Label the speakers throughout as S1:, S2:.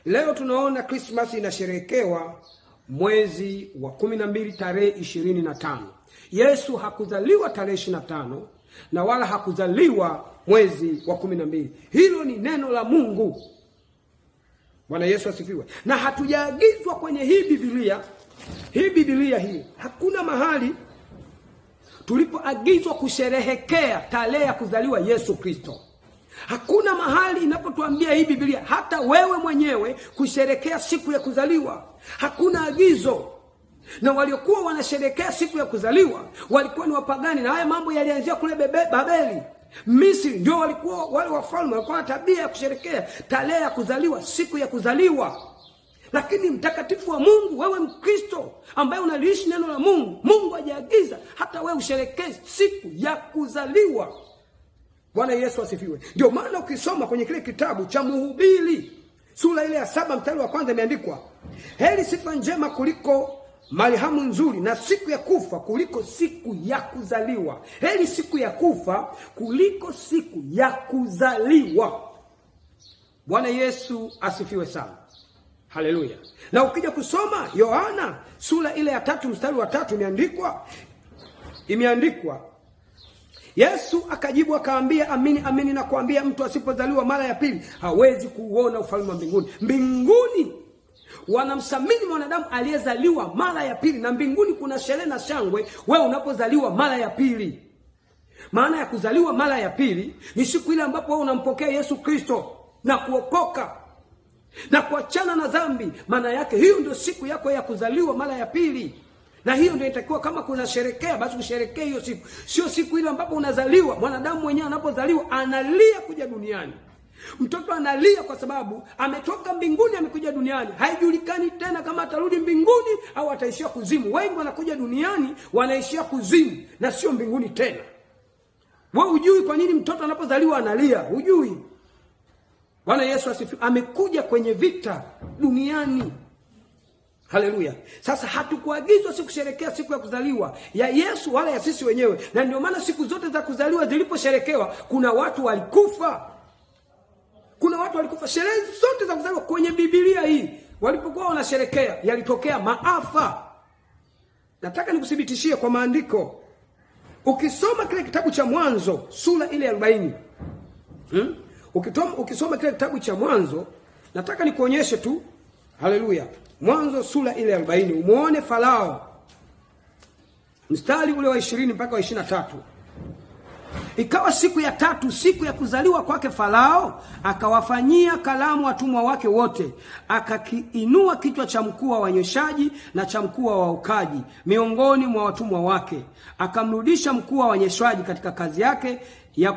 S1: Leo tunaona Christmas inasherekewa mwezi wa 12 tarehe 25. Yesu hakuzaliwa tarehe 25 na wala hakuzaliwa mwezi wa 12. Hilo ni neno la Mungu. Bwana Yesu asifiwe. Na hatujaagizwa kwenye hii Biblia hii. Hakuna mahali tulipoagizwa kusherehekea tarehe ya kuzaliwa Yesu Kristo. Hakuna mahali inapotuambia hii Biblia hata wewe mwenyewe kusherehekea siku ya kuzaliwa. Hakuna agizo. Na waliokuwa wanasherehekea siku ya kuzaliwa walikuwa ni wapagani, na haya mambo yalianzia kule Babeli. Misri ndio walikuwa wale wafalme walikuwa na tabia ya kusherehekea tarehe ya kuzaliwa, siku ya kuzaliwa. Lakini mtakatifu wa Mungu, wewe Mkristo ambaye unaliishi neno la Mungu, Mungu hajaagiza hata wewe usherehekee siku ya kuzaliwa. Bwana Yesu asifiwe. Ndio maana ukisoma kwenye kile kitabu cha Mhubiri sura ile ya 7 mstari wa 1 imeandikwa, heri sifa njema kuliko marhamu nzuri, na siku ya kufa kuliko siku ya kuzaliwa. Heri siku ya kufa kuliko siku ya kuzaliwa. Bwana Yesu asifiwe sana. Haleluya. Na ukija kusoma Yohana sura ile ya 3 mstari wa 3 imeandikwa, Yesu akajibu akaambia, amini amini nakuambia, mtu asipozaliwa mara ya pili hawezi kuuona ufalme wa mbinguni. Mbinguni wanamsamini mwanadamu aliyezaliwa mara ya pili, na mbinguni kuna sherehe na shangwe wewe unapozaliwa mara ya pili. Maana ya kuzaliwa mara ya pili ni siku ile ambapo wewe unampokea Yesu Kristo na kuokoka na kuachana na dhambi. Maana yake hiyo ndio siku yako ya kuzaliwa mara ya pili. Na hiyo ndio itakiwa, kama kuna sherekea basi usherekee hiyo siku. Sio siku ile ambapo unazaliwa. Mwanadamu mwenyewe anapozaliwa analia kuja duniani. Mtoto analia kwa sababu ametoka mbinguni amekuja duniani. Haijulikani tena kama atarudi mbinguni au ataishia kuzimu. Wengi wanakuja duniani wanaishia kuzimu na sio mbinguni tena. Wewe hujui kwa nini mtoto anapozaliwa analia? Hujui. Bwana Yesu asifiwe. Amekuja kwenye vita duniani. Haleluya. Sasa hatukuagizwa siku kusherehekea siku ya kuzaliwa ya Yesu wala ya sisi wenyewe. Na ndio maana siku zote za kuzaliwa ziliposherekewa kuna watu walikufa. Kuna watu walikufa. Sherehe zote za kuzaliwa kwenye Biblia hii walipokuwa wanasherekea yalitokea maafa. Nataka nikuthibitishie kwa maandiko. Ukisoma kile kitabu cha Mwanzo sura ile ya 40. Ukisoma kile kitabu cha Mwanzo, nataka nikuonyeshe tu. Haleluya. Mwanzo sura ile ya 40, umuone Farao. Mstari ule wa 20 mpaka wa 23. Ikawa siku ya 3, siku ya kuzaliwa kwake Farao, akawafanyia karamu watumwa wake wote. Akakiinua kichwa cha mkuu wa wanyeshaji na cha mkuu wa waokaji miongoni mwa watumwa wake. Akamrudisha mkuu wa wanyeshaji katika kazi yake ya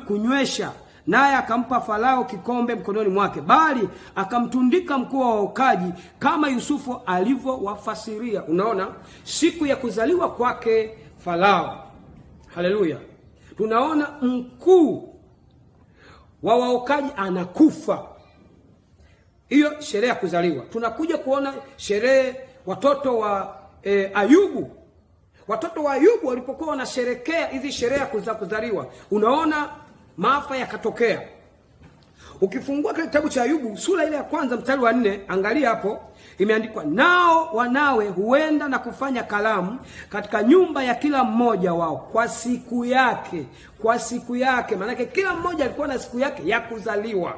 S1: kunywesha, naye akampa Farao kikombe mkononi mwake, bali akamtundika mkuu wa waokaji kama Yusufu alivyowafasiria. Unaona siku ya kuzaliwa kwake Farao. Haleluya. Tunaona mkuu wa waokaji anakufa. Hiyo sherehe ya kuzaliwa. Tunakuja kuona sherehe watoto wa Ayubu. Watoto wa Ayubu walipokuwa wanasherekea hizi sherehe za kuzaliwa, unaona maafa yakatokea. Ukifungua kile kitabu cha Ayubu sura ile ya 1 mstari wa 4, angalia hapo imeandikwa, nao wanawe huenda na kufanya karamu katika nyumba ya kila mmoja wao kwa siku yake. Kwa siku yake, maana kila mmoja alikuwa na siku yake ya kuzaliwa.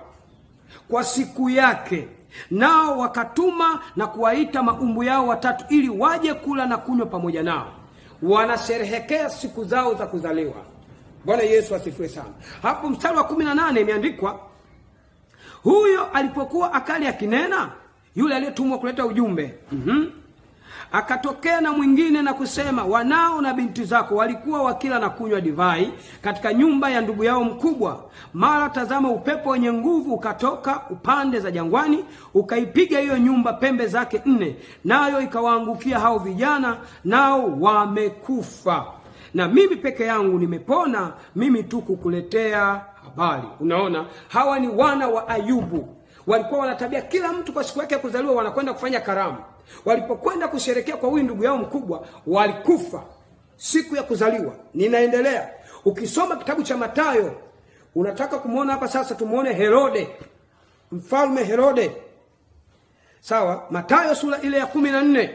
S1: Kwa siku yake. Nao wakatuma na kuwaita maumbu yao watatu ili waje kula na kunywa pamoja nao. Wanasherehekea siku zao za kuzaliwa. Bwana Yesu asifiwe sana. Hapo mstari wa 18 imeandikwa, huyo alipokuwa akali akinena, yule aliyetumwa kuleta ujumbe, akatokea na mwingine na kusema, wanao na binti zako walikuwa wakila na kunywa divai katika nyumba ya ndugu yao mkubwa. Mara tazama, upepo wenye nguvu ukatoka upande za jangwani, ukaipiga hiyo nyumba pembe zake 4, nayo ikawaangukia hao vijana, nao wamekufa. Na mimi peke yangu nimepona, mimi tu kukuletea habari. Unaona, hawa ni wana wa Ayubu. Walikuwa wanatabia kila mtu kwa siku yake ya kuzaliwa wanakwenda kufanya karamu. Walipokwenda kusherehekea kwa huyu ndugu yao mkubwa, walikufa siku ya kuzaliwa. Ninaendelea. Ukisoma kitabu cha Mathayo, unataka kumuona hapa sasa, tumuone Herode. Mfalme Herode. Sawa, Mathayo sura ile ya 14.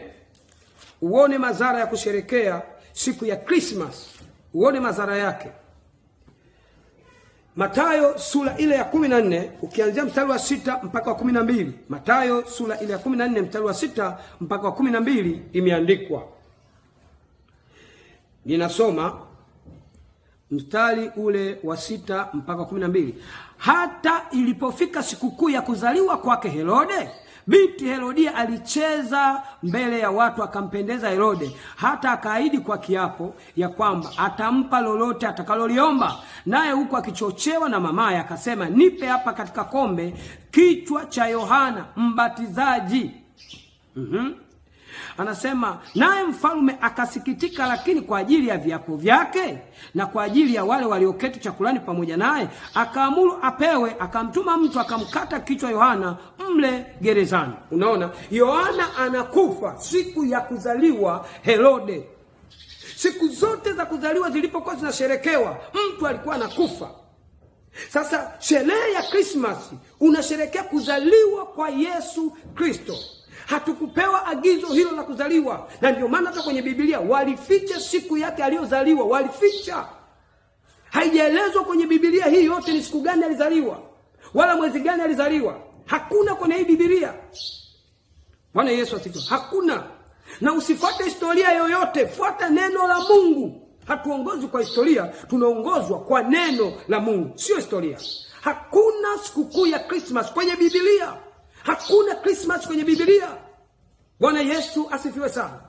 S1: Uone madhara ya kusherekea siku ya Christmas. Uone madhara yake. Mathayo sura ile ya 14 ukianzia mstari wa 6 mpaka wa 12. Mathayo sura ile ya 14 mstari wa 6 mpaka wa 12 imeandikwa. Ninasoma mstari ule wa 6 mpaka 12. Hata ilipofika sikukuu ya kuzaliwa kwake Herode, binti Herodia alicheza mbele ya watu, akampendeza Herode, hata akaahidi kwa kiapo ya kwamba atampa lolote atakaloliomba. Naye huko akichochewa na mamaye akasema, nipe hapa katika kombe kichwa cha Yohana Mbatizaji. Anasema, naye mfalme akasikitika, lakini kwa ajili ya viapo vyake na kwa ajili ya wale walioketi chakulani pamoja naye, akaamuru apewe. Akamtuma mtu akamkata kichwa Yohana mle gerezani. Unaona, Yohana anakufa siku ya kuzaliwa Herode. Siku zote za kuzaliwa zilipokuwa zinasherekewa, mtu alikuwa anakufa. Sasa sherehe ya Christmas unasherekea kuzaliwa kwa Yesu Kristo. Hatukupewa agizo hilo la kuzaliwa, na ndio maana hata kwenye Biblia walificha siku yake aliyozaliwa, walificha. Haijaelezwa kwenye Biblia hii yote ni siku gani alizaliwa, wala mwezi gani alizaliwa. Hakuna kwenye hii Biblia. Bwana Yesu asifiwe. Hakuna. Na usifuate historia yoyote, fuata neno la Mungu. Hatuongozwi kwa historia, tunaongozwa kwa neno la Mungu, sio historia. Hakuna sikukuu ya Christmas kwenye Biblia. Hakuna Christmas kwenye Biblia. Bwana Yesu asifiwe sana.